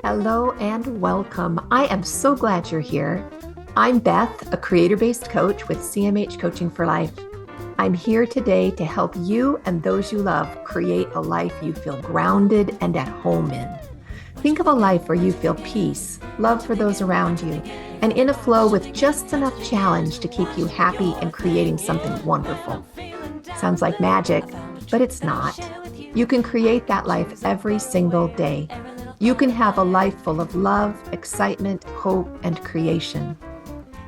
Hello and welcome. I am so glad you're here. I'm Beth, a creator-based coach with CMH Coaching for Life. I'm here today to help you and those you love create a life you feel grounded and at home in. Think of a life where you feel peace, love for those around you, and in a flow with just enough challenge to keep you happy and creating something wonderful. Sounds like magic, but it's not. You can create that life every single day. You can have a life full of love, excitement, hope, and creation.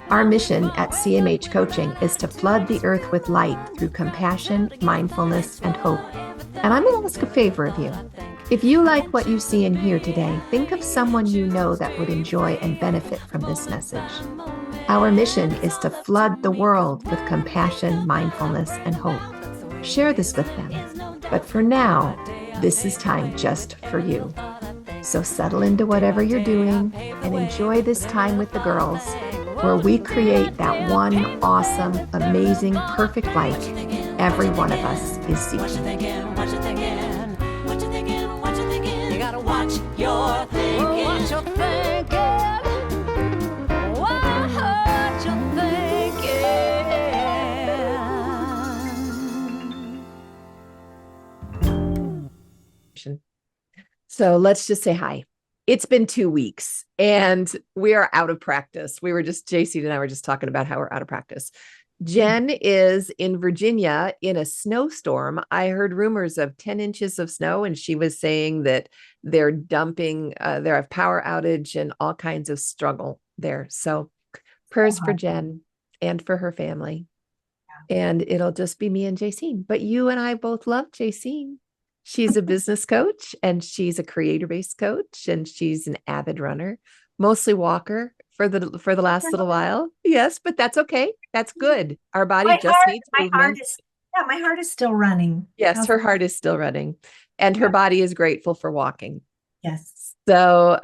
Our mission at CMH Coaching is to flood the earth with light through compassion, mindfulness, and hope. And I'm going to ask a favor of you. If you like what you see and hear today, think of someone you know that would enjoy and benefit from this message. Our mission is to flood the world with compassion, mindfulness, and hope. Share this with them. But for now, this is time just for you. So settle into whatever you're doing and enjoy this time with the girls, where we create that one awesome, amazing, perfect life every one of us is seeking. You gotta watch your thinking. Watch your thinking. Watch your thinking. So let's just say hi. It's been 2 weeks and we are out of practice. JC and I were just talking about how we're out of practice. Jen is in Virginia in a snowstorm. I heard rumors of 10 inches of snow, and she was saying that they're dumping, they're a power outage and all kinds of struggle there. So prayers for Jen and for her family. And it'll just be me and JC. But you and I both love JC. She's a business coach and she's a creator-based coach, and she's an avid runner, mostly walker for the last little while. Yes, but that's okay. That's good. Our body needs movement. My heart is still running. Yes, her heart is still running, and her body is grateful for walking. Yes. So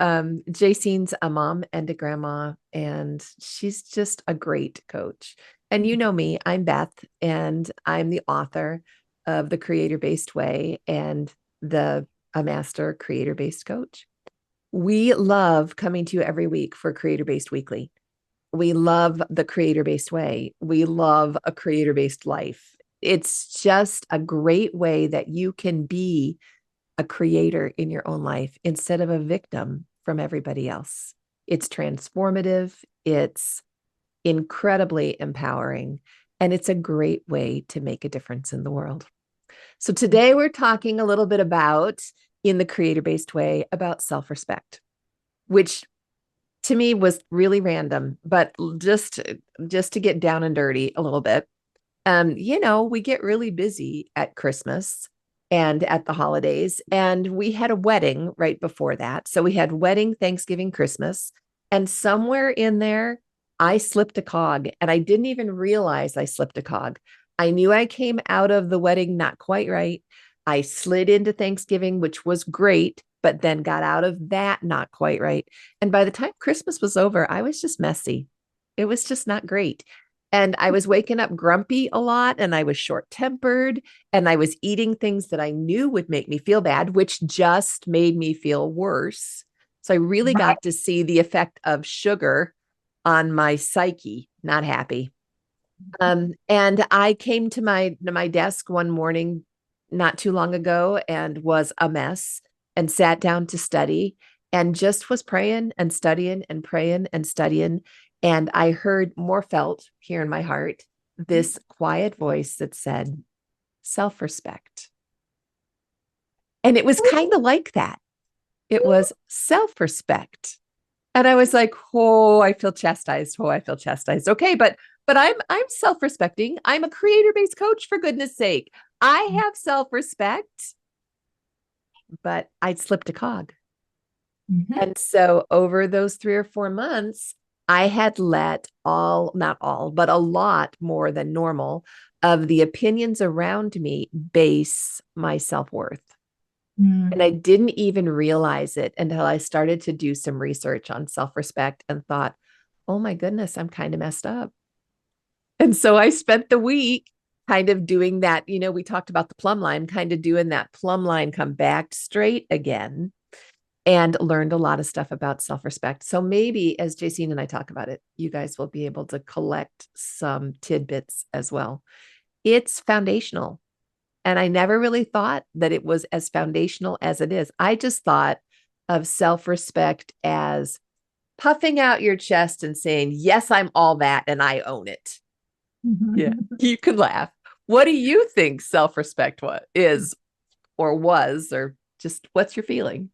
Jacine's a mom and a grandma, and she's just a great coach. And you know me, I'm Beth, and I'm the author of The Creator-Based Way and a master creator-based coach. We love coming to you every week for Creator-Based Weekly. We love The Creator-Based Way. We love a creator-based life. It's just a great way that you can be a creator in your own life instead of a victim from everybody else. It's transformative. It's incredibly empowering. And it's a great way to make a difference in the world. So today we're talking a little bit about, in the creator-based way, about self-respect, which to me was really random, but just to get down and dirty a little bit. We get really busy at Christmas and at the holidays, and we had a wedding right before that. So we had wedding, Thanksgiving, Christmas, and somewhere in there, I slipped a cog, and I didn't even realize I slipped a cog. I knew I came out of the wedding not quite right. I slid into Thanksgiving, which was great, but then got out of that not quite right. And by the time Christmas was over, I was just messy. It was just not great. And I was waking up grumpy a lot, and I was short-tempered, and I was eating things that I knew would make me feel bad, which just made me feel worse. So I really got to see the effect of sugar on my psyche. Not happy. And I came to my desk one morning not too long ago and was a mess, and sat down to study and just was praying and studying and praying and studying. And I felt here in my heart, this quiet voice that said, self-respect. And it was kind of like that. It was self-respect. And I was like, oh, I feel chastised. Oh, I feel chastised. Okay, but I'm self-respecting. I'm a creator-based coach, for goodness sake. I have self-respect, but I'd slipped a cog. Mm-hmm. And so over those 3 or 4 months, I had let not all, but a lot more than normal of the opinions around me base my self-worth. And I didn't even realize it until I started to do some research on self-respect and thought, oh my goodness, I'm kind of messed up. And so I spent the week kind of doing that. We talked about the plumb line, kind of doing that plumb line come back straight again. and learned a lot of stuff about self-respect. So maybe as Jacine and I talk about it, you guys will be able to collect some tidbits as well. It's foundational. And I never really thought that it was as foundational as it is. I just thought of self-respect as puffing out your chest and saying, yes, I'm all that and I own it. Yeah, you can laugh. What do you think self-respect is or was, or just what's your feeling?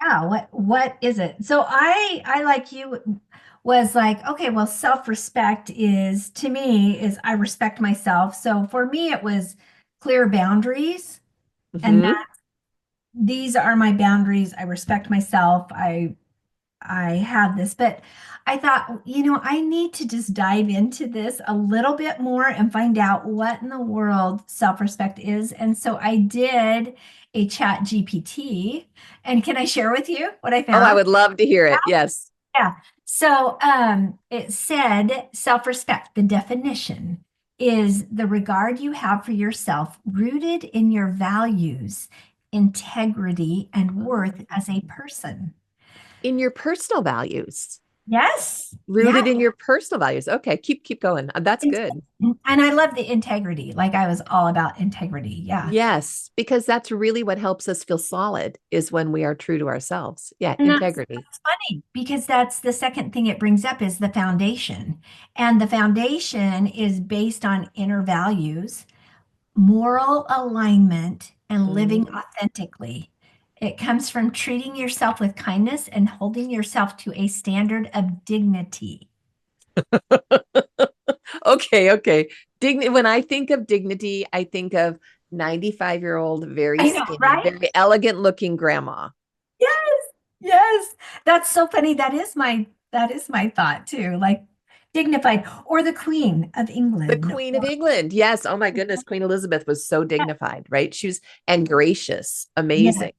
Yeah, what is it? So I like you was like, okay, well, self-respect is to me is I respect myself. So for me, it was clear boundaries, and Hmm. that these are my boundaries. I respect myself. I have this, but I thought, I need to just dive into this a little bit more and find out what in the world self-respect is. And so I did a chat GPT. And can I share with you what I Oh, I found? would love to hear it. Yes. Yeah. So it said self-respect, the definition is the regard you have for yourself rooted in your values, integrity, and worth as a person. In your personal values, Yes. Yeah. rooted in your personal values. Okay, keep going. That's good. And I love the integrity. Like I was all about integrity. Yeah. Yes, because that's really what helps us feel solid is when we are true to ourselves. Yeah, And integrity. that's funny because that's the second thing it brings up is the foundation. And the foundation is based on inner values, moral alignment, and living Mhm. authentically. It comes from treating yourself with kindness and holding yourself to a standard of dignity. Okay, okay. When I think of dignity, I think of 95-year-old, very I know, skinny, right? very elegant looking grandma. Yes, yes. That's so funny. That is my thought too. Like dignified or the Queen of The England. Queen of England. Yes. Oh my goodness. Queen Elizabeth was so dignified, right? She was and gracious, Yes, amazing.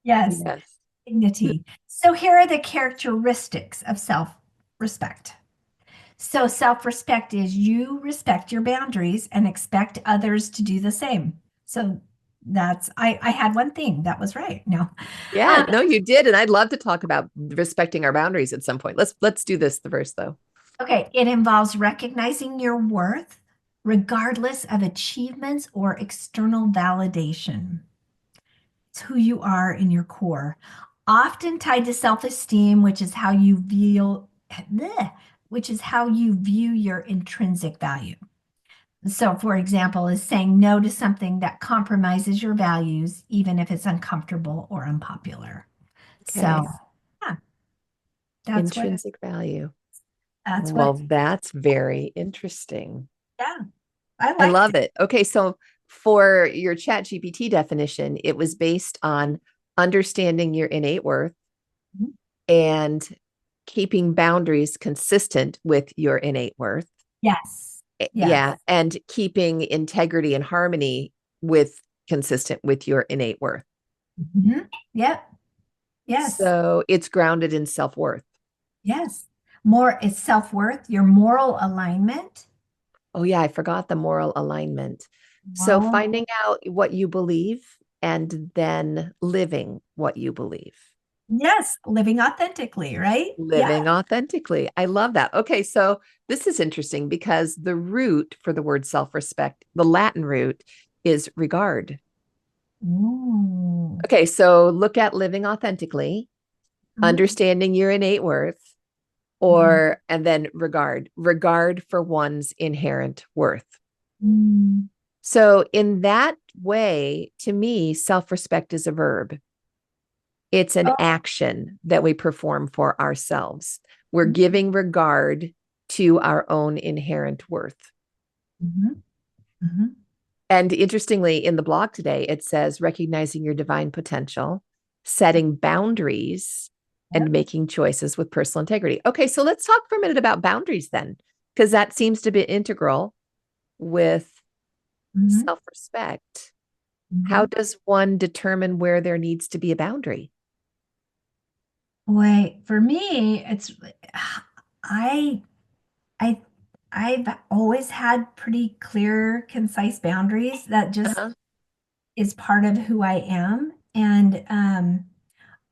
yes, Yes. dignity. So here are the characteristics of self-respect. So self-respect is you respect your boundaries and expect others to do the same. So that's I had one thing that was right. No. Yeah, Um, no, you did. And I'd love to talk about respecting our boundaries at some point. Let's do this the first though. Okay, it involves recognizing your worth regardless of achievements or external validation. It's who you are in your core, often tied to self-esteem, which is how you view, bleh, which is how you view your intrinsic value. So, for example, is saying no to something that compromises your values, even if it's uncomfortable or unpopular. So, Okay. yeah, that's what Intrinsic value. that's Well, what. that's very interesting. Yeah, I I liked love it. it. Okay, so for your chat GPT definition, it was based on understanding your innate worth Mhm. and keeping boundaries consistent with your innate worth. Yes, yes. Yeah, and keeping integrity and harmony with consistent with your innate worth. Mhm. Yep. Yes. So it's grounded in self-worth. Yes. More is self-worth, your moral alignment. Oh yeah, I forgot the moral alignment. So Moral. finding out what you believe and then living what you believe. Yes. Living authentically, right? Yeah. Living authentically. I love that. Okay, so this is interesting because the root for the word self-respect, the Latin root is regard. Ooh. Okay, so look at living authentically, Mhm. understanding your innate worth, Mhm. or and then regard for one's inherent worth. Mm. So in that way, to me, self-respect is a verb. It's an Oh. action that we perform for ourselves. We're Mhm. giving regard to our own inherent worth. Mhm. Mhm. And interestingly, in the blog today, it says recognizing your divine potential, setting boundaries, and Yep. making choices with personal integrity. Okay, so let's talk for a minute about boundaries then, because that seems to be integral with Mhm. self respect. How Mhm. does one determine where there needs to be a boundary? Boy, for me, it's I I I've always had pretty clear, concise boundaries that just Uh-huh. is part of who I am. And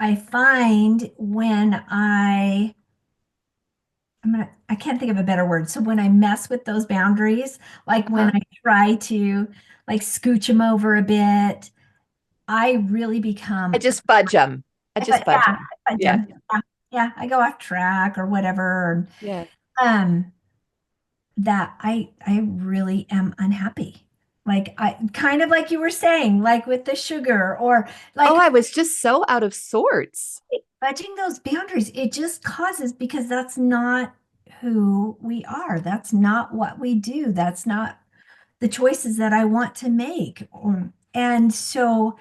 I find when I can't think of a better word. So when I mess with those boundaries, like when Huh? I try to like scooch them over a bit, I really I become, just fudge them. I I just thought, fudge yeah, them. I Yeah. jump, yeah, I go off track or whatever. Yeah. Um, that I really am unhappy. Like I kind of like you were saying, like with the sugar or Oh, like I was just so out of sorts. fudging those boundaries. It just causes because that's not who we are. That's not what we do. That's not the choices that I want to make. And so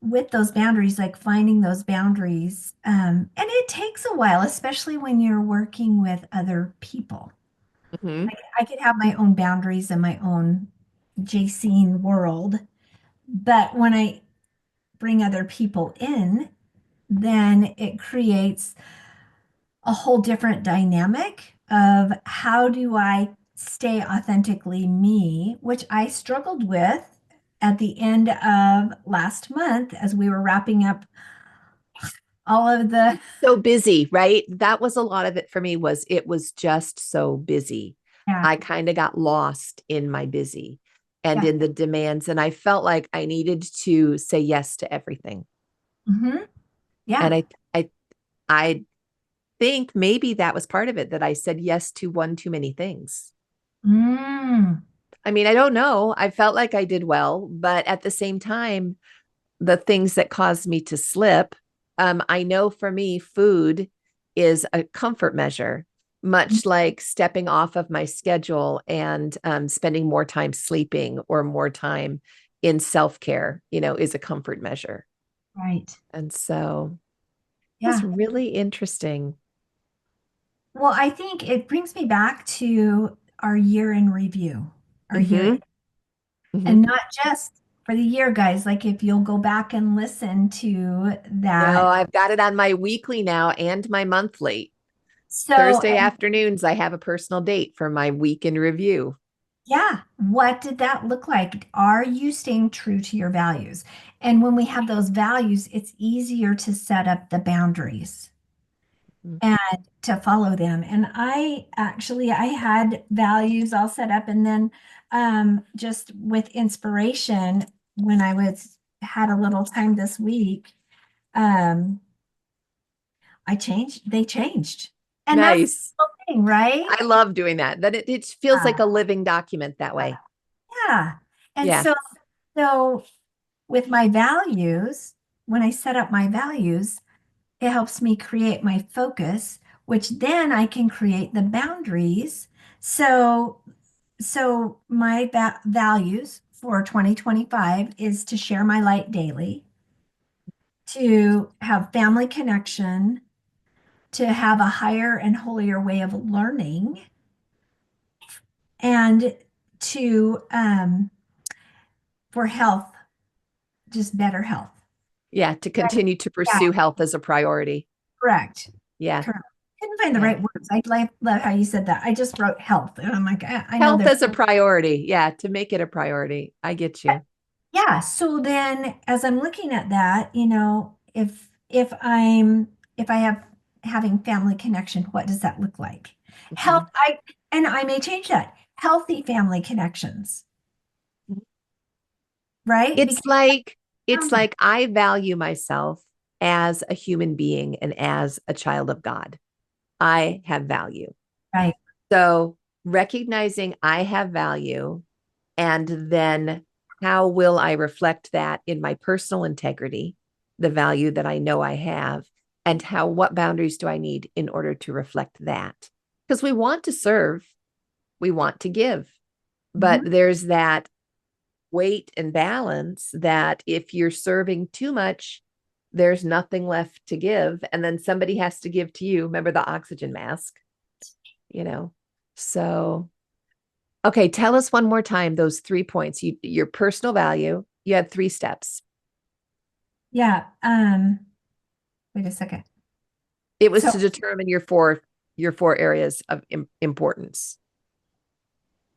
with those boundaries, like finding those boundaries, and it takes a while, especially when you're working with other people. Hmm. I could have my own boundaries and my own Jacene world, but when I bring other people in, then it creates a whole different dynamic of how do I stay authentically me, which I struggled with at the end of last month as we were wrapping up all of the, So busy, right? That was a lot of it for me was it was just so busy. yeah, I kind of got lost in my busy and yeah, in the demands. And I felt like I needed to say yes to everything. hmm, yeah, And I think maybe that was part of it that I said yes to one too many things. mm, I mean, I don't know. I felt like I did well, but at the same time, the things that caused me to slip, I know for me, food is a comfort measure, much like stepping off of my schedule and spending more time sleeping or more time in self care, is a comfort measure. right, And so it was yeah. really interesting. Well, I think it brings me back to our year in review, our year, Hmm. Hmm. and not just for the year, guys. Like if you'll go back and listen to No, that. I've got it on my weekly now and my monthly. So, Thursday afternoons, I have a personal date for my week in review. yeah, what did that look like? Are you staying true to your values? And when we have those values, it's easier to set up the boundaries and to follow them. And I had values all set up and then just with inspiration when I was had a little time this week, um they changed. And that's the Nice. whole thing, right? I love doing that. That it feels like Yeah. a living document that way. Yeah. And Yeah. so with my values, when I set up my values, it helps me create my focus, which then I can create the boundaries. So, so my values for 2025 is to share my light daily, to have family connection, to have a higher and holier way of learning, and to for health, just better health. Yeah. To Right. continue to Yeah, pursue health as a priority. correct. Yeah. Correct. Couldn't find the Yeah. right words. I love how you said that. I just wrote health, and I'm like, I know Health there's as a priority. Yeah. To make it a priority. I get you. yeah. So then, as I'm looking at that, if I have having family connection, what does that look like? Health. Mhm. I may change that. Healthy family connections, right? It's Because like, it's family, like I value myself as a human being and as a child of God. I have value. right? So recognizing I have value and then how will I reflect that in my personal integrity, the value that I know I have, and what boundaries do I need in order to reflect that? Because we want to serve, we want to give, but Mhm. there's that weight and balance that if you're serving too much, there's nothing left to give. And then somebody has to give to you. Remember the oxygen mask, you know? So okay, tell us one more time those 3 points. Your personal value, you had 3 steps. Yeah. Wait a second. It was So to determine your four areas of importance.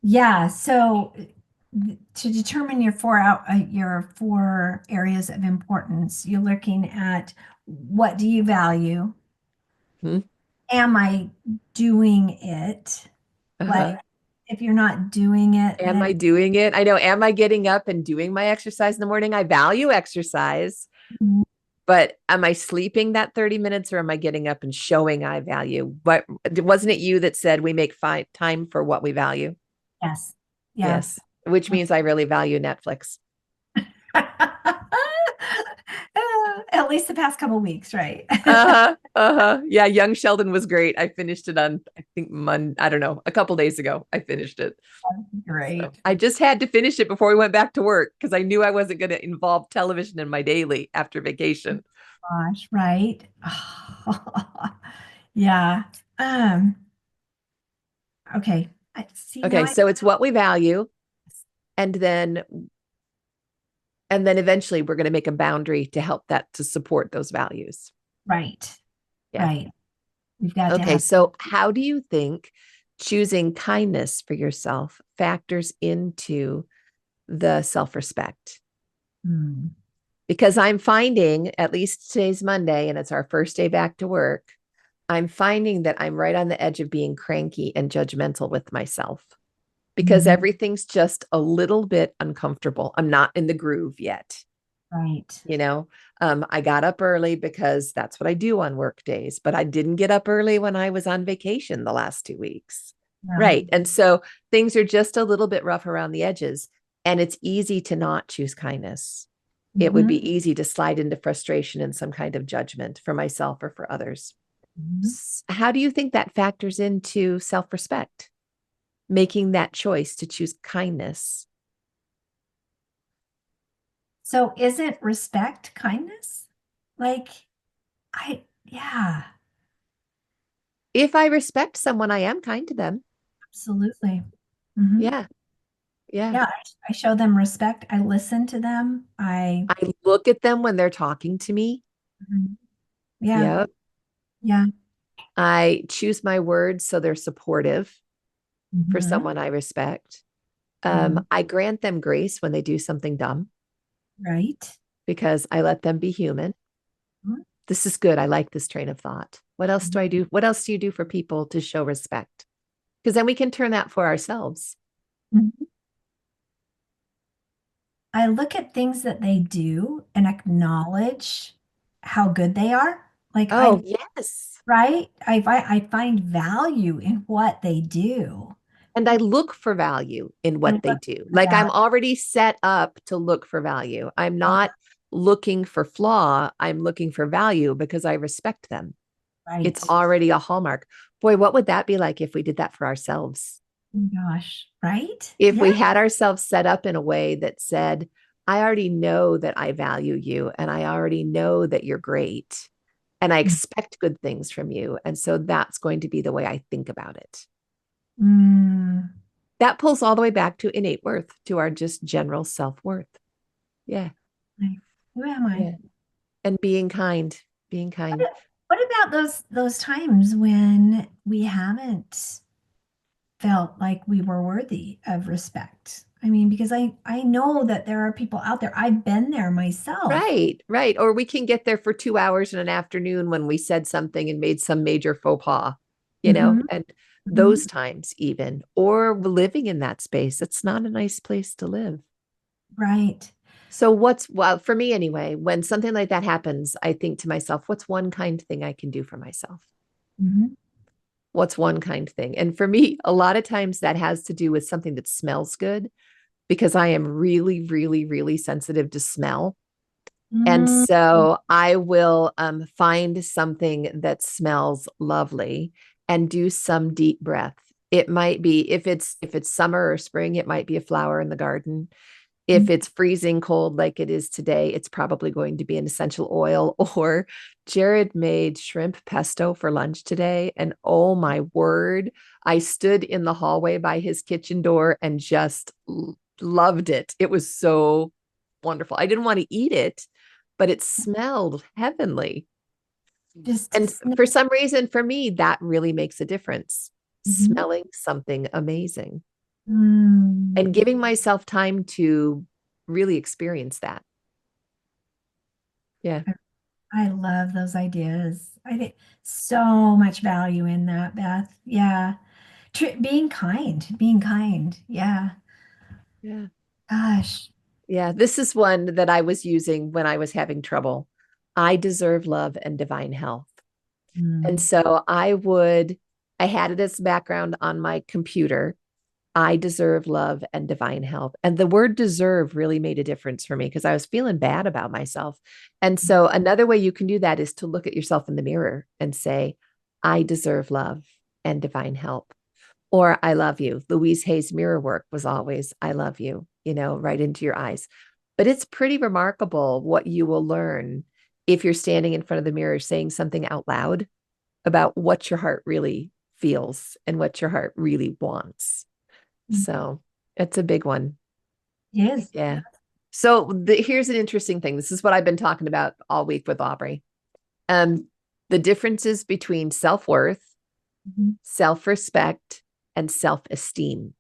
yeah. So to determine your four areas of importance, you're looking at what do you value? Hmm. Am I doing it? Uh-huh. Like, if you're not doing it, Am I then doing it? I know. Am I getting up and doing my exercise in the morning? I value exercise, but am I sleeping that 30 minutes or am I getting up and showing I value? But wasn't it you that said we make time for what we value? yes, yes. Yes, which means I really value Netflix. At least the past couple weeks, right? Uh-huh. Uh-huh. Yeah, Young Sheldon was great. I finished it on, I think I don't know, a couple days ago. I finished it. So Great. I just had to finish it before we went back to work because I knew I wasn't going to involve television in my daily after vacation. Gosh, right? Yeah. Um, okay. I see now Okay, I so it's what we value, and then eventually we're going to make a boundary to help that to support those values. right. Yeah. Right. We've got to Okay, have so how do you think choosing kindness for yourself factors into the self-respect? hmm, Because I'm finding, at least today's Monday and it's our first day back to work, I'm finding that I'm right on the edge of being cranky and judgmental with myself because mhm, everything's just a little bit uncomfortable. I'm not in the groove yet. right. You know, I got up early because that's what I do on work days, but I didn't get up early when I was on vacation the last 2 weeks. Yeah. Right. And so things are just a little bit rough around the edges, and it's easy to not choose kindness. It would Mhm, be easy to slide into frustration and some kind of judgment for myself or for others. mhm. How do you think that factors into self respect, making that choice to choose kindness? So isn't respect kindness? Like, yeah, If I respect someone, I am kind to them. absolutely. Hmm. Yeah. Yeah. Yeah, I show them respect. I listen to them. I look at them when they're talking to me. Mhm. Yeah, Yep. yeah. I choose my words so they're supportive for Hmm. someone I respect. Hmm. I grant them grace when they do something dumb Right. because I let them be human. This is good. I like this train of thought. What else do I do? What else do you do for people to show respect? Because then we can turn that for ourselves. Mhm. I look at things that they do and acknowledge how good they are. Like Oh, yes. right? I find value in what they do And I look for value in and what they look do. for Like I'm that. already set up to look for value. I'm Uh, not looking for flaw. I'm looking for value because I respect them. It's right. already a hallmark. Boy, what would that be like if we did that for ourselves? Oh gosh, right? If Yeah. we had ourselves set up in a way that said, I already know that I value you and I already know that you're great and I expect good things from you. And so that's going to be the way I think about it. Mm, That pulls all the way back to innate worth, to our just general self worth. Yeah. who am I? Yeah. And being kind. What about those times when we haven't felt like we were worthy of respect? I mean, because I know that there are people out there. I've been there myself. Right, right. Or we can get there for 2 hours in an afternoon when we said something and made some major faux pas, Hmm. and Hmm. those times even, or living in that space. It's not a nice place to live. Right. So well, for me anyway, when something like that happens, I think to myself, what's one kind thing I can do for myself? Hmm. What's one kind thing? And for me, a lot of times that has to do with something that smells good because I am really, really, really sensitive to smell. And Mm, so I will find something that smells lovely and do some deep breath. It might be if it's summer or spring, it might be a flower in the garden. If it's freezing cold like it is today, it's probably going to be an essential oil. Or Jared made shrimp pesto for lunch today. And oh my word, I stood in the hallway by his kitchen door and just loved it. It was so wonderful. I didn't want to eat it, but it smelled heavenly. just And for some reason, for me, that really makes a difference. mhm. Smelling something amazing. and Mm. giving myself time to really experience that. Yeah. I love those ideas. I think so much value in that, Beth. Yeah. Being kind, being kind. Yeah. Yeah. Gosh. Yeah. This is one that I was using when I was having trouble. I deserve love and divine health. And Mm. so I had it as background on my computer. I deserve love and divine health. And the word deserve really made a difference for me because I was feeling bad about myself. And so another way you can do that is to look at yourself in the mirror and say, I deserve love and divine help. Or I love you. Louise Hay's mirror work was always, I love you, right into your eyes. But it's pretty remarkable what you will learn if you're standing in front of the mirror saying something out loud about what your heart really feels and what your heart really wants. So it's a big one. Yes. Yeah. So here's an interesting thing. This is what I've been talking about all week with Aubrey. Um, the differences between self-worth, Mhm. self-respect, and self-esteem.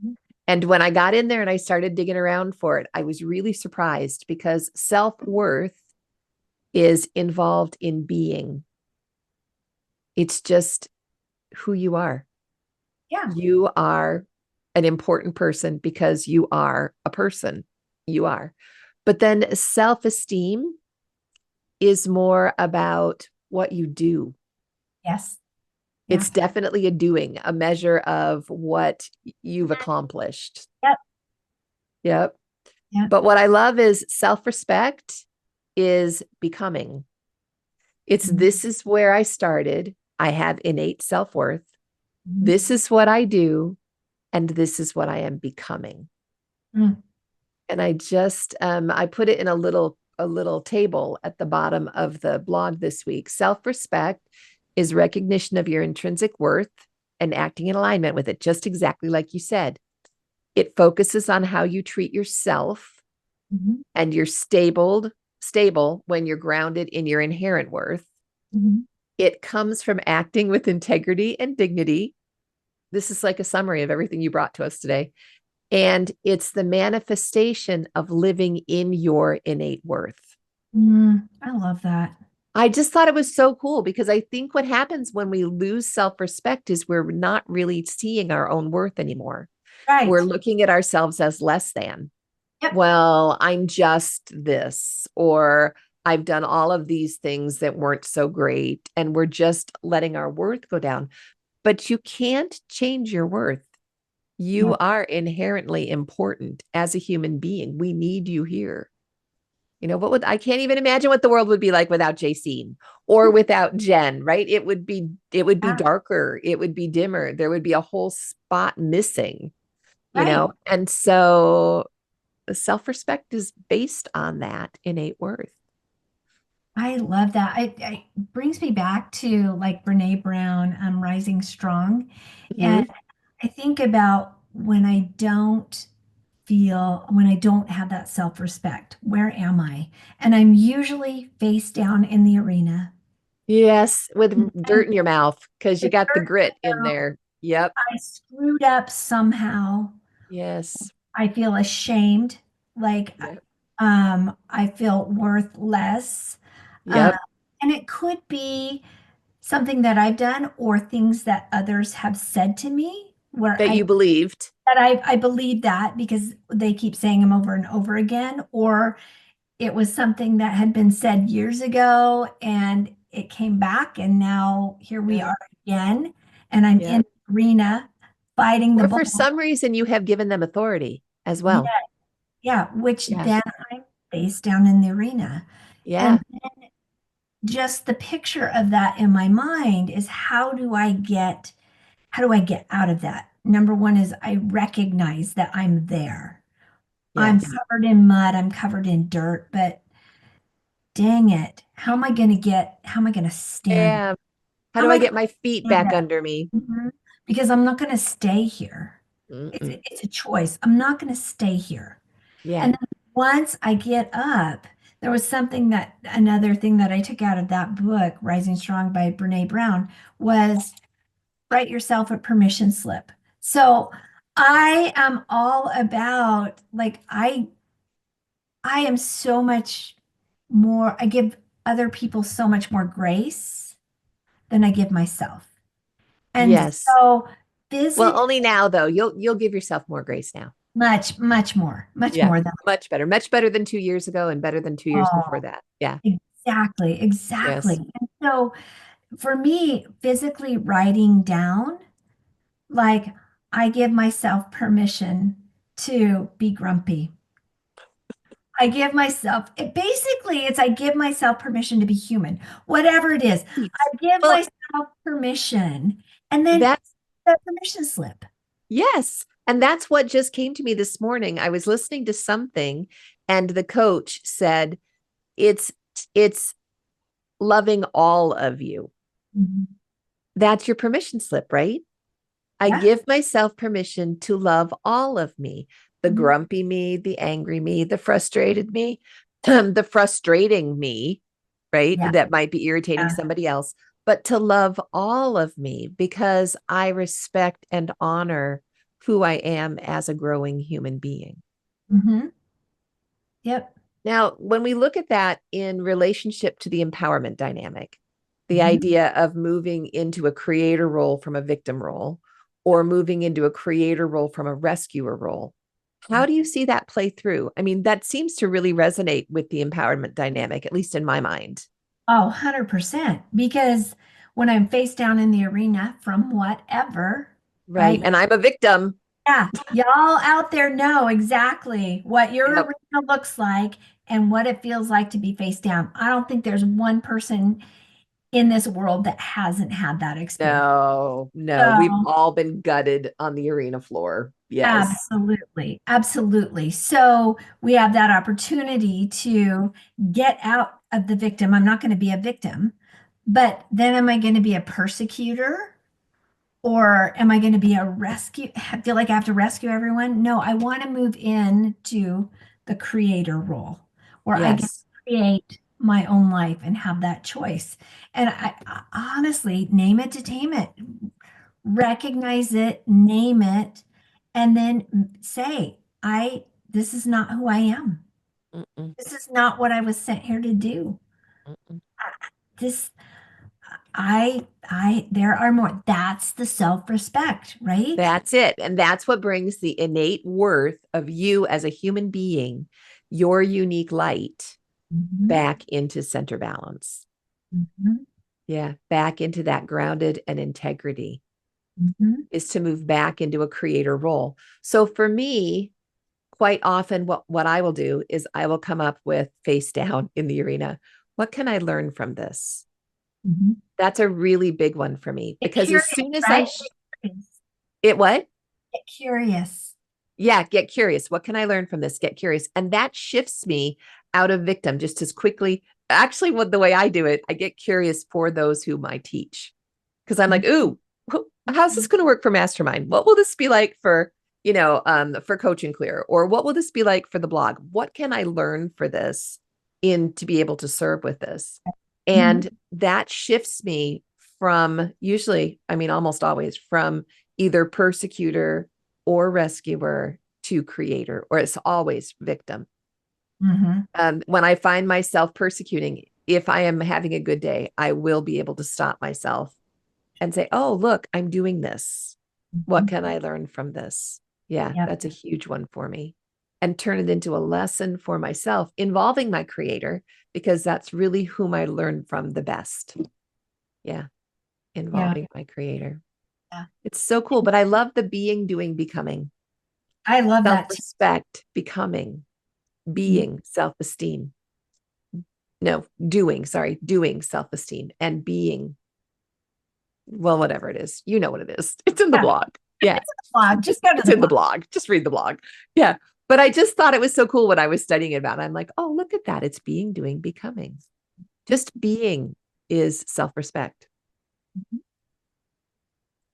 Mhm. And when I got in there and I started digging around for it, I was really surprised because self-worth is involved in being. It's just who you are. Yeah. You are an important person because you are a person. You are. But then self-esteem is more about what you do. Yes. Yeah. It's definitely a doing, a measure of what you've accomplished. Yep. Yep. Yep. But what I love is self-respect is becoming. It's Mhm. this is where I started. I have innate self-worth. Mhm. This is what I do, and this is what I am becoming. Mm. And I put it in a little table at the bottom of the blog this week. Self-respect is recognition of your intrinsic worth and acting in alignment with it, just exactly like you said. It focuses on how you treat yourself, Mhm. and you're stable when you're grounded in your inherent worth. Mhm. It comes from acting with integrity and dignity. This is like a summary of everything you brought to us today. And it's the manifestation of living in your innate worth. I love that. I just thought it was so cool because I think what happens when we lose self respect is we're not really seeing our own worth anymore. We're Right. looking at ourselves as less than. Yep. Well, I'm just this, or I've done all of these things that weren't so great. And we're just letting our worth go down. But you can't change your worth. You Yep. are inherently important as a human being. We need you here. I can't even imagine what the world would be like without Jacine or without Jen, right? It would be Yeah. darker, it would be dimmer, there would be a whole spot missing, Right. and so self-respect is based on that innate worth. I love that. It brings me back to like Brene Brown, Rising Strong. And Mhm. I think about when I don't have that self-respect, where am I? And I'm usually face down in the arena. Yes, with And dirt in your mouth because you the got the dirt grit in down, there. Yep. I screwed up somehow. Yes. I feel ashamed, like Yep. I feel worthless. Uh, Yep. and it could be something that I've done or things that others have said to me where That I you believed. that I believe that because they keep saying them over and over again, or it was something that had been said years ago and it came back and now here we Yep. are again and I'm in Yep. the arena fighting the Or for bull. some reason you have given them authority as Yeah, well. yeah, which Yeah. then I'm face down in the arena. And Yeah. just the picture of that in my mind is how do I get out of that? Number one is I recognize that I'm there. I'm Yes. covered in mud, I'm covered in dirt, but dang it, how am I going to stand? Yeah. How How do am I I going get my feet to stand back up? under me? Mhm. Because I'm not going to stay here. Mm-mm. It's a choice. I'm not going to stay here. Yeah. And then once I get up, there was another thing that I took out of that book, Rising Strong by Brene Brown, was write yourself a permission slip. So I am all about like I am so much more, I give other people so much more grace than I give myself. And Yes. so Well, physically, only now though. You'll give yourself more grace now. much Yeah. more than, Much better. Much better than 2 years ago and better than 2 years before oh, that. Yeah. exactly. Yes. And so for me, physically writing down, like I give myself permission to be grumpy. I give myself, I give myself permission to be human, whatever it is. Right. I give Well, myself permission and then that's that permission slip. yes. And that's what just came to me this morning. I was listening to something and the coach said, it's it's loving all of you. Mhm. That's your permission slip, right? I Yeah. give myself permission to love all of me, the Mhm. grumpy me, the angry me, the frustrated me, the frustrating me, right? Yeah. That might be irritating Yeah. somebody else, but to love all of me because I respect and honor who I am as a growing human being. Hmm. Yep. Now, when we look at that in relationship to the empowerment dynamic, the Hmm. idea of moving into a creator role from a victim role, or moving into a creator role from a rescuer role, how do you see that play through? I mean, that seems to really resonate with the empowerment dynamic, at least in my mind. Oh, 100%. Because when I'm face down in the arena from whatever, Right. right? And I'm a victim. Yeah, y'all out there know exactly what your Yep. arena looks like and what it feels like to be face down. I don't think there's one person in this world that hasn't had that experience. No, no, we've So, all been gutted on the arena floor. Yes. absolutely. So, we have that opportunity to get out of the victim. I'm not going to be a victim, but then am I going to be a persecutor? Or am I going to be a rescue? I feel like I have to rescue everyone. No, I want to move into the creator role where I get to Yes. create my own life and have that choice. And I honestly name it to tame it, recognize it, name it, and then say, this is not who I am. Mm-mm, This is not what I was sent here to do. mm-mm. This, there are more. That's the self-respect, right? That's it. And that's what brings the innate worth of you as a human being, your unique light, Mhm, back into center balance. mhm, Yeah. Back into that grounded and integrity mhm, is to move back into a creator role. So for me, quite often what I will do is I will come up with face down in the arena. What can I learn from this? mhm. That's a really big one for me Get because curious, as soon as right? Get curious. it what? Get curious. Yeah, get curious. What can I learn from this? Get curious. And that shifts me out of victim just as quickly. Actually, what the way I do it, I get curious for those whom I teach. Because I'm like, ooh, how's this going to work for mastermind? What will this be like for, for coach and clear? Or what will this be like for the blog? What can I learn for this in to be able to serve with this? Mhm, And that shifts me from usually, I mean, almost always from either persecutor or rescuer to creator, or it's always victim. mhm, When I find myself persecuting, if I am having a good day, I will be able to stop myself and say, oh, look, I'm doing this. What mhm. can I learn from this? Yeah, Yep, that's a huge one for me. And turn it into a lesson for myself involving my creator, because that's really whom I learn from the best. Yeah, yeah, involving my creator. yeah. It's so cool. But I love the being, doing, becoming, I love self that too. respect, becoming, Mhm. being, self esteem. No, doing, sorry, doing self esteem and being, well, whatever it is, you know what it is. It's in the Yeah, blog. Yeah. blog. Just go to It's the in the blog. blog. Just read the blog. Yeah. But I just thought it was so cool when I was studying about it. I'm like, oh, look at that. It's being, doing, becoming. Just being is self-respect, Mhm.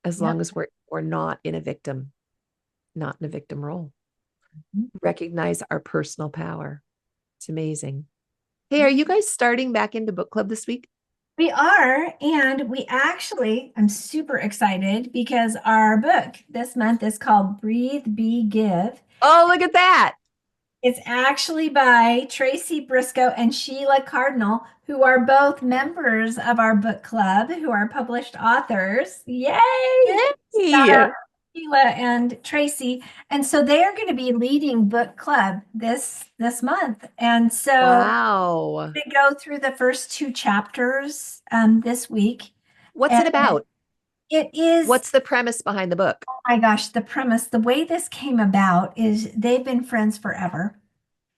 as long Yep. as we're not in a victim, not in a victim role. Mhm. Recognize our personal power. It's amazing. Hey, are you guys starting back into book club this week? We are, and I'm super excited because our book this month is called Breathe, Be, Give. Oh, look at that. It's actually by Tracy Briscoe and Sheila Cardinal, who are both members of our book club, who are published authors. Yay! Shout out Yay. Sheila and Tracy. And so they are going to be leading book club this month. And so Wow. they go through the first two chapters this week. What's And it about? it is, What's the premise behind the book? oh my gosh, the premise, the way this came about is they've been friends forever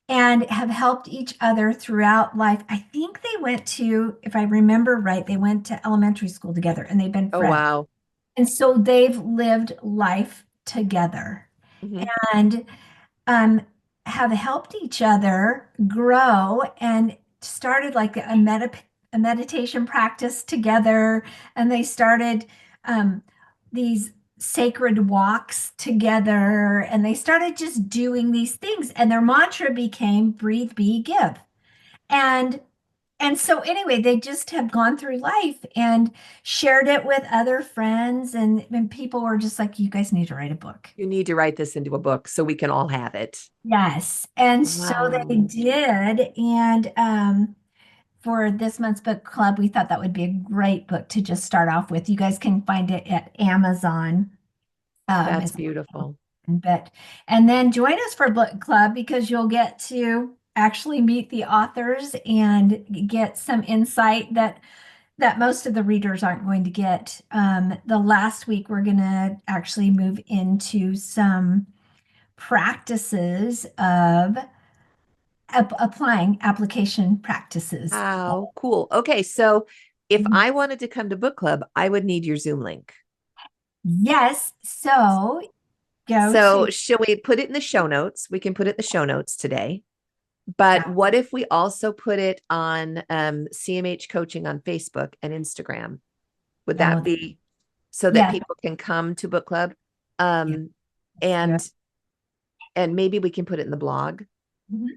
and have helped each other throughout life. I think they went to, if I remember right, they went to elementary school together and they've been Oh, friends. wow. And so they've lived life together Mhm. and um, have helped each other grow and started like a meditation practice together. And they started these sacred walks together and they started just doing these things. And their mantra became breathe, be, give. And so anyway, they just have gone through life and shared it with other friends, and people were just like, you guys need to write a book. You need to write this into a book so we can all have it. Yes. And so they Wow. did. And for this month's book club, we thought that would be a great book to just start off with. You guys can find it at Amazon. That's It's beautiful. but and then join us for book club because you'll get to actually meet the authors and get some insight that most of the readers aren't going to get. The last week we're going to actually move into some practices of applying application practices. How cool. Okay, so if I wanted to come to book club, I would need your Zoom link. Yes, so go So to shall we put it in the show notes? We can put it in the show notes today. But yeah, what if we also put it on CMH coaching on Facebook and Instagram? Would that oh, be so that yeah, people can come to book club? yeah, Um, yeah. and maybe we can put it in the blog. Mhm.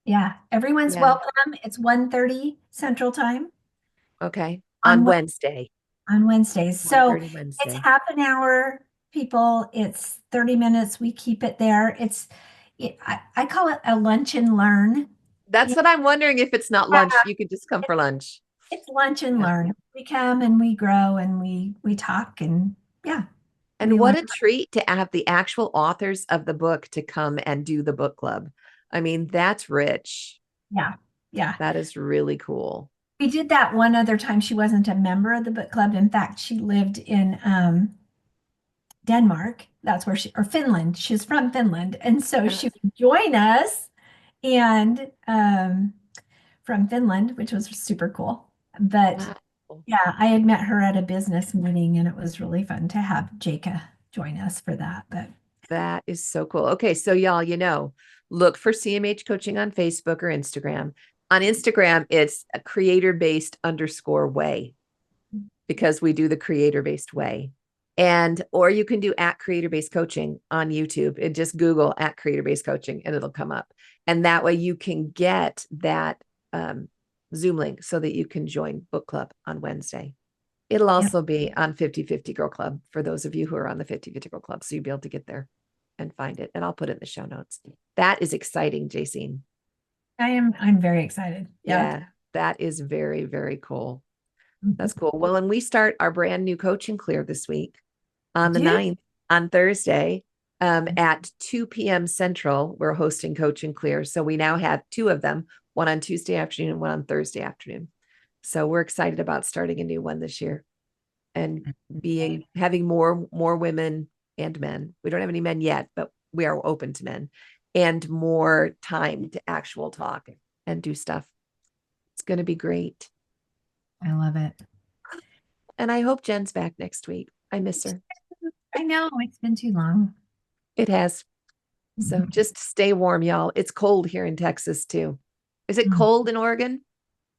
Yeah, everyone's Yeah. welcome. It's 1:30 Central Time Okay. On on Wednesday, on Wednesdays. So 1:30 it's Wednesday. half an hour, people. It's 30 minutes. We keep it there. I call it a lunch and learn. That's Yeah, what I'm wondering if it's not lunch. You could just come for lunch. it's lunch and Yeah. learn. We come and we grow and we talk and yeah, And we what learn. a treat to have the actual authors of the book to come and do the book club. I mean, that's rich. Yeah, yeah. That is really cool. We did that one other time. She wasn't a member of the book club. In fact, she lived in Denmark. That's where or Finland. She's from Finland. And so Uh, she would join us and from Finland, which was super cool. But Wow. yeah, I had met her at a business meeting and it was really fun to have Jaka join us for that. But That is so cool. Okay, so y'all, look for CMH coaching on Facebook or Instagram. On Instagram, it's a creator-based_way because we do the creator-based way. And or you can do at creator-based coaching on YouTube and just Google at creator-based coaching and it'll come up. And that way you can get that Zoom link so that you can join book club on Wednesday. It'll yeah, also be on 50/50 Girl Club for those of you who are on the 50/50 Girl Club. So you'll be able to get there and find it. And I'll put it in the show notes. That is exciting, Jacine. I'm very excited. Yeah. Yeah, that is very, very cool. Mhm. That's cool. Well, and we start our brand new coaching clear this week on the Dude, 9th on Thursday at 2 p.m. Central. We're hosting Coach and Clear. So we now have two of them, one on Tuesday afternoon and one on Thursday afternoon. So we're excited about starting a new one this year and having more women and men. We don't have any men yet, but we are open to men and more time to actual talk and do stuff. It's going to be great. I love it. And I hope Jen's back next week. I miss her. I know it's been too long. It has. So just stay warm, y'all. It's cold here in Texas too. Is it Mm. cold in Oregon?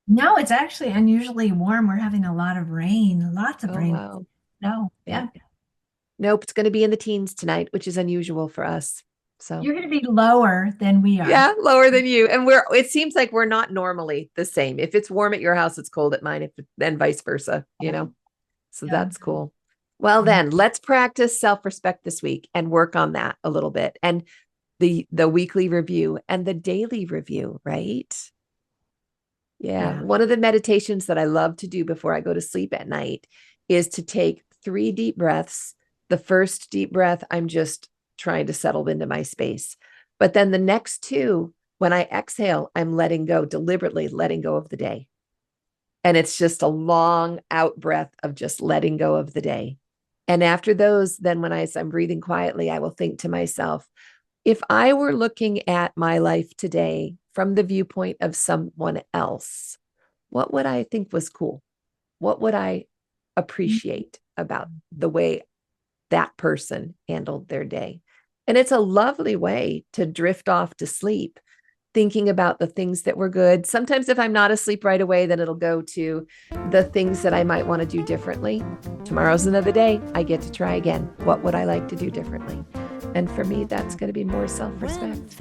No, it's actually unusually warm. We're having a lot of rain, lots of Oh, rain. wow. No, Yeah. yeah. Nope. It's going to be in the teens tonight, which is unusual for us. So You're going to be lower than we are. yeah, lower than you. And it seems like we're not normally the same. If it's warm at your house, it's cold at mine, then vice versa, So Yeah. that's cool. Well, then let's practice self-respect this week and work on that a little bit. And the weekly review and the daily review, right? Yeah. One of the meditations that I love to do before I go to sleep at night is to take 3 deep breaths. The first deep breath, I'm just trying to settle into my space. But then the next 2, when I exhale, I'm letting go, deliberately letting go of the day. And it's just a long out breath of just letting go of the day. And after those, then when I'm breathing quietly, I will think to myself, if I were looking at my life today from the viewpoint of someone else, what would I think was cool? What would I appreciate about the way that person handled their day? And it's a lovely way to drift off to sleep, thinking about the things that were good. Sometimes if I'm not asleep right away, then it'll go to the things that I might want to do differently. Tomorrow's another day. I get to try again. What would I like to do differently? And for me, that's going to be more self-respect,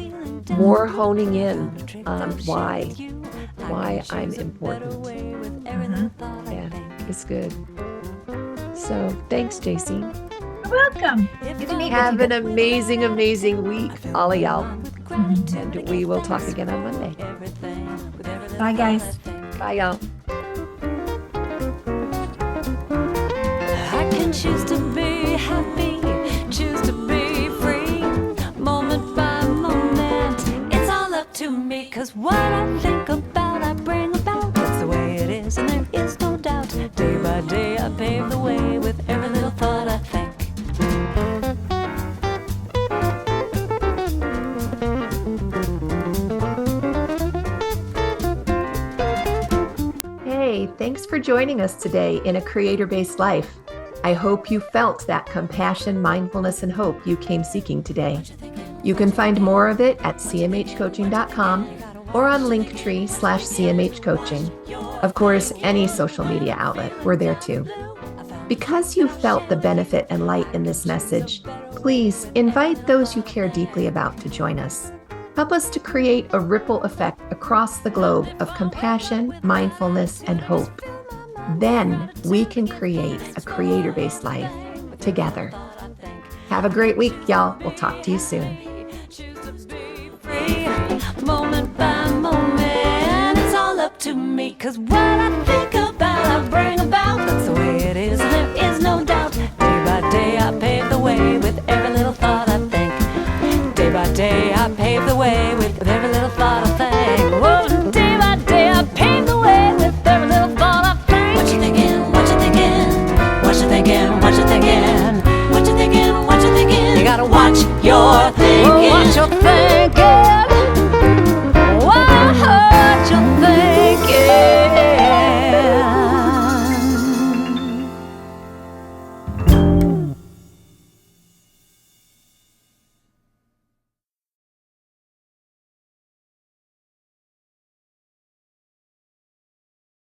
more honing in on why I'm important. Yeah, it's good. So thanks, JC. You're welcome. Have an amazing, amazing week, all of y'all. And we will talk again on Monday. Bye, guys. Bye, y'all. I can choose to be happy, choose to be free, moment by moment. It's all up to me, 'cause what I think about, I bring about. That's the way it is, and there is no doubt. Day by day, I pave the way with every little thought I think. Hey, thanks for joining us today in A Creator-Based Life. I hope you felt that compassion, mindfulness, and hope you came seeking today. You can find more of it at cmhcoaching.com or on linktree/cmhcoaching. Of course, any social media outlet, we're there too. Because you felt the benefit and light in this message, please invite those you care deeply about to join us. Help us to create a ripple effect across the globe of compassion, mindfulness, and hope. Then we can create a creator-based life together. Have a great week, y'all. We'll talk to you soon. Moment by moment, it's all up to me, 'cause what I think